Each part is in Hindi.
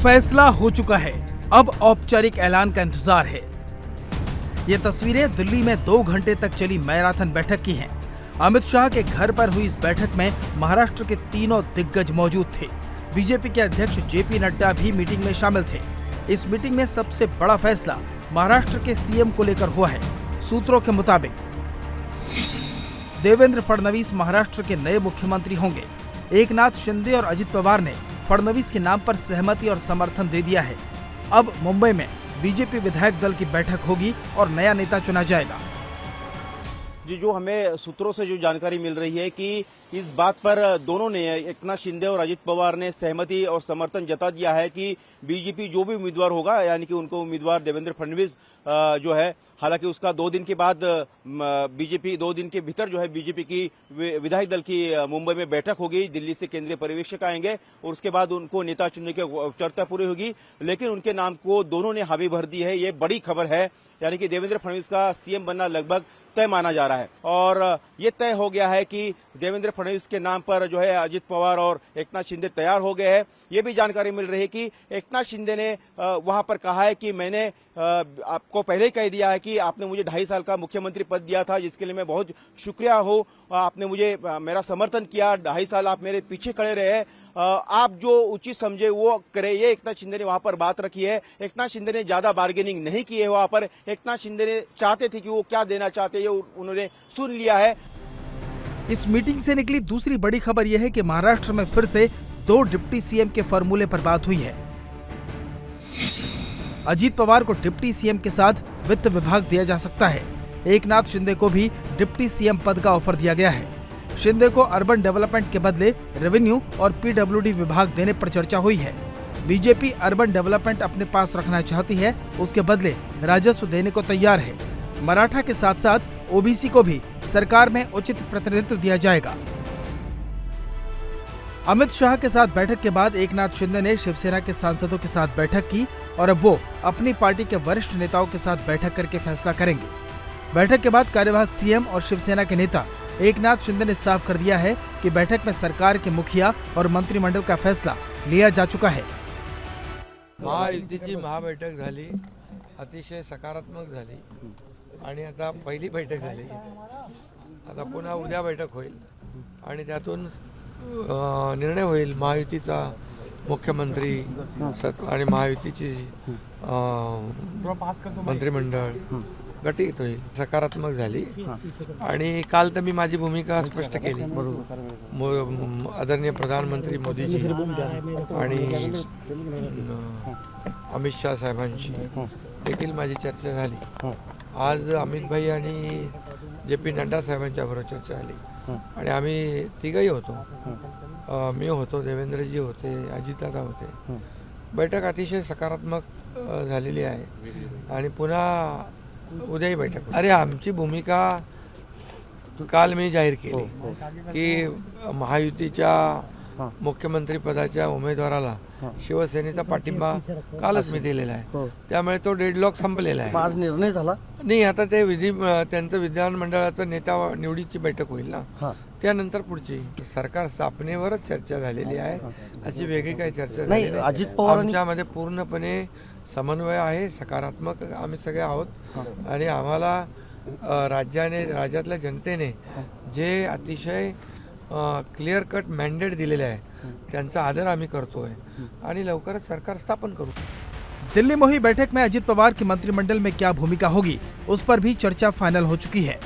फैसला हो चुका है, अब औपचारिक ऐलान का इंतजार है। ये तस्वीरें दिल्ली में 2 घंटे तक चली मैराथन बैठक की हैं। अमित शाह के घर पर हुई इस बैठक में महाराष्ट्र के तीनों दिग्गज मौजूद थे। बीजेपी के अध्यक्ष जेपी नड्डा भी मीटिंग में शामिल थे। इस मीटिंग में सबसे बड़ा फैसला महाराष्ट्र के सीएम को लेकर हुआ है। सूत्रों के मुताबिक देवेंद्र फडणवीस महाराष्ट्र के नए मुख्यमंत्री होंगे। एकनाथ शिंदे और अजित पवार ने फडणवीस के नाम पर सहमति और समर्थन दे दिया है। अब मुंबई में बीजेपी विधायक दल की बैठक होगी और नया नेता चुना जाएगा। जो हमें सूत्रों से जो जानकारी मिल रही है कि इस बात पर दोनों ने, एकनाथ शिंदे और अजित पवार ने सहमति और समर्थन जता दिया है कि बीजेपी जो भी उम्मीदवार होगा, यानी कि उनको उम्मीदवार देवेंद्र फडणवीस जो है, हालांकि उसका 2 दिन के बाद बीजेपी 2 दिन के भीतर जो है बीजेपी की विधायक दल की मुंबई में बैठक होगी। दिल्ली से केंद्रीय पर्यवेक्षक आएंगे और उसके बाद उनको नेता चुनने की चर्चा पूरी होगी। लेकिन उनके नाम को दोनों ने हामी भर दी है, ये बड़ी खबर है। यानी कि देवेंद्र फडणवीस का सीएम बनना लगभग तय माना जा रहा है और ये तय हो गया है कि देवेंद्र फडणवीस के नाम पर जो है अजित पवार और एकनाथ शिंदे तैयार हो गए हैं। ये भी जानकारी मिल रही है कि एकनाथ शिंदे ने वहां पर कहा है कि मैंने आपको पहले ही कह दिया है कि आपने मुझे 2.5 साल का मुख्यमंत्री पद दिया था, जिसके लिए मैं बहुत शुक्रिया हूं। आपने मुझे मेरा समर्थन किया, 2.5 साल आप मेरे पीछे खड़े रहे। आप जो उचित समझे वो करे, ये एकनाथ शिंदे ने वहां पर बात रखी है। एकनाथ शिंदे ने ज्यादा बार्गेनिंग नहीं की है वहां पर। एकनाथ शिंदे ने चाहते थे कि वो क्या देना चाहते हैं, उन्होंने सुन लिया है। इस मीटिंग से निकली दूसरी बड़ी खबर यह है कि महाराष्ट्र में फिर से 2 डिप्टी सीएम के फॉर्मूले पर बात हुई है। अजित पवार को डिप्टी सीएम के साथ वित्त विभाग दिया जा सकता है। एकनाथ शिंदे को भी डिप्टी सीएम पद का ऑफर दिया गया है। शिंदे को अर्बन डेवलपमेंट के बदले रेवेन्यू और पीडब्ल्यूडी विभाग देने पर चर्चा हुई है। बीजेपी अर्बन डेवलपमेंट अपने पास रखना चाहती है, उसके बदले राजस्व देने को तैयार है। मराठा के साथ साथ ओबीसी को भी सरकार में उचित प्रतिनिधित्व दिया जाएगा। अमित शाह के साथ बैठक के बाद एकनाथ शिंदे ने शिवसेना के सांसदों के साथ बैठक की और अब वो अपनी पार्टी के वरिष्ठ नेताओं के साथ बैठक करके फैसला करेंगे। बैठक के बाद कार्यवाहक सीएम और शिवसेना के नेता एकनाथ शिंदे ने साफ कर दिया है कि बैठक में सरकार के मुखिया और मंत्रिमंडल का फैसला लिया जा चुका है। महायुतीची महाबैठक झाली, अतिशय सकारात्मक झाली आणि आता पहिली बैठक झाली। आता पुन्हा उद्या बैठक होईल आणि त्यातून निर्णय होईल महायुतीचा मुख्यमंत्री आणि महायुतीची मंत्रिमंडळ गटित होईल। सकारात्मक झाली आणि काल तर मी माझी भूमिका स्पष्ट केली। आदरणीय प्रधानमंत्री मोदीजी आणि अमित शाह साहेबांशी देखील माझी चर्चा झाली। आज अमित भाई आणि जेपी नड्डा साहेबांच्या बरोबर चर्चा झाली आणि आम्ही तिघही होतो। मी होतो, देवेंद्रजी होते, अजितदादा होते। बैठक अतिशय सकारात्मक झालेली आहे आणि पुन्हा उद्याही बैठक। अरे आमची भूमिका काल मी जाहीर केली की महायुतीच्या मुख्यमंत्री पदाच्या उमेदवाराला शिवसेनेचा पाठिंबा कालच मी दिलेला आहे। त्यामुळे तो डेडलॉक संपलेला आहे। आज निर्णय झाला नाही, आता ते त्यांचं विधानमंडळाचं नेता निवडीची बैठक होईल ना, त्यानंतर पुढची सरकार स्थापनेवरच चर्चा झालेली आहे। अशी वेगळी काही चर्चा झाली नाही। अजित पवार आमच्यामध्ये पूर्णपणे समन्वय आहे, सकारात्मक आम्ही सगळे आहोत आणि आम्हाला राज्यातल्या जनतेने जे अतिशय क्लिअर कट मॅन्डेट दिलेले आहे त्यांचा आदर आम्ही करतोय आणि लवकरच सरकार स्थापन करू। दिल्ली में हुई बैठक में अजित पवार की मंत्रिमंडल में क्या भूमिका होगी, उस पर भी चर्चा फाइनल हो चुकी है।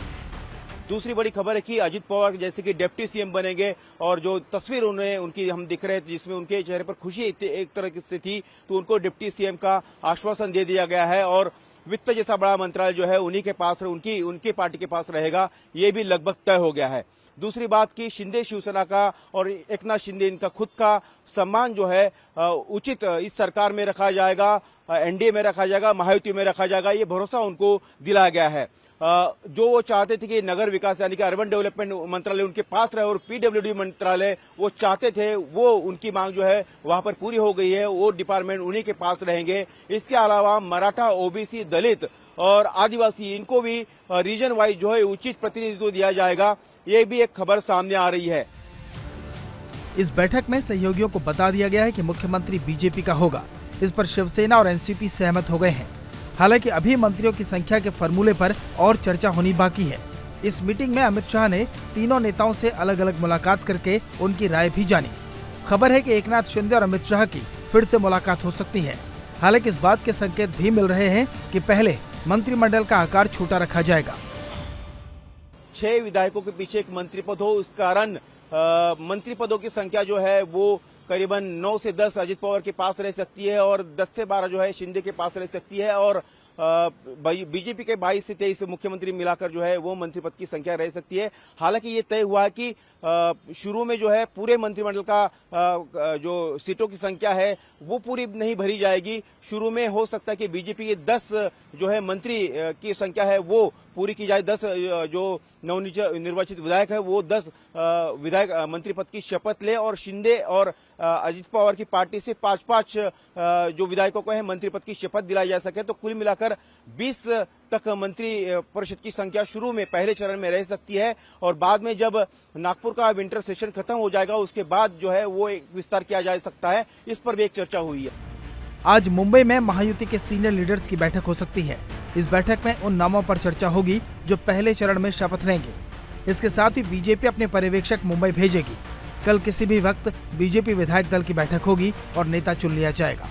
दूसरी बड़ी खबर है कि अजित पवार जैसे कि डिप्टी सीएम बनेंगे और जो तस्वीर उनकी हम दिख रहे थे जिसमें उनके चेहरे पर खुशी एक तरह से थी, तो उनको डिप्टी सीएम का आश्वासन दे दिया गया है और वित्त जैसा बड़ा मंत्रालय जो है उन्हीं के पास, उनकी पार्टी के पास रहेगा, ये भी लगभग तय हो गया है। दूसरी बात की शिंदे शिवसेना का और एकनाथ शिंदे इनका खुद का सम्मान जो है उचित इस सरकार में रखा जाएगा, एनडीए में रखा जाएगा, महायुति में रखा जाएगा, ये भरोसा उनको दिलाया गया है। जो वो चाहते थे कि नगर विकास यानी कि अर्बन डेवलपमेंट मंत्रालय उनके पास रहे और पीडब्ल्यूडी मंत्रालय वो चाहते थे, वो उनकी मांग जो है वहां पर पूरी हो गई है। वो डिपार्टमेंट उन्हीं के पास रहेंगे। इसके अलावा मराठा, ओबीसी, दलित और आदिवासी, इनको भी रीजन वाइज जो है उचित प्रतिनिधित्व दिया जाएगा। ये भी एक खबर सामने आ रही है। इस बैठक में सहयोगियों को बता दिया गया है कि मुख्यमंत्री बीजेपी का होगा। इस पर शिवसेना और एनसीपी सहमत हो गए हैं। हालांकि अभी मंत्रियों की संख्या के फॉर्मूले पर और चर्चा होनी बाकी है। इस मीटिंग में अमित शाह ने तीनों नेताओं से अलग अलग मुलाकात करके उनकी राय भी जानी। खबर है कि एकनाथ शिंदे और अमित शाह की फिर से मुलाकात हो सकती है। हालांकि इस बात के संकेत भी मिल रहे हैं कि पहले मंत्रिमंडल का आकार छोटा रखा जाएगा। 6 विधायकों के पीछे एक मंत्री पद हो, इस कारण मंत्री पदों की संख्या जो है वो करीबन 9 से 10 अजित पवार के पास रह सकती है और 10 से 12 जो है शिंदे के पास रह सकती है और बीजेपी के 22 से 23 मुख्यमंत्री मिलाकर जो है वो मंत्री पद की संख्या रह सकती है। हालांकि ये तय हुआ है कि शुरू में जो है पूरे मंत्रिमंडल का जो सीटों की संख्या है वो पूरी नहीं भरी जाएगी। शुरू में हो सकता है कि बीजेपी के 10 जो है मंत्री की संख्या है वो पूरी की जाए। 10 जो नवनिर्वाचित विधायक है वो 10 विधायक मंत्री पद की शपथ ले और शिंदे और अजित पवार की पार्टी से 5-5 जो विधायकों को है मंत्री पद की शपथ दिलाई जा सके। तो कुल मिलाकर 20 तक मंत्री परिषद की संख्या शुरू में पहले चरण में रह सकती है और बाद में जब नागपुर का विंटर सेशन खत्म हो जाएगा उसके बाद जो है वो एक विस्तार किया जा सकता है। इस पर भी एक चर्चा हुई है। आज मुंबई में महायुति के सीनियर लीडर्स की बैठक हो सकती है। इस बैठक में उन नामों पर चर्चा होगी जो पहले चरण में शपथ लेंगे। इसके साथ ही बीजेपी अपने पर्यवेक्षक मुंबई भेजेगी। कल किसी भी वक्त बीजेपी विधायक दल की बैठक होगी और नेता चुन लिया जाएगा।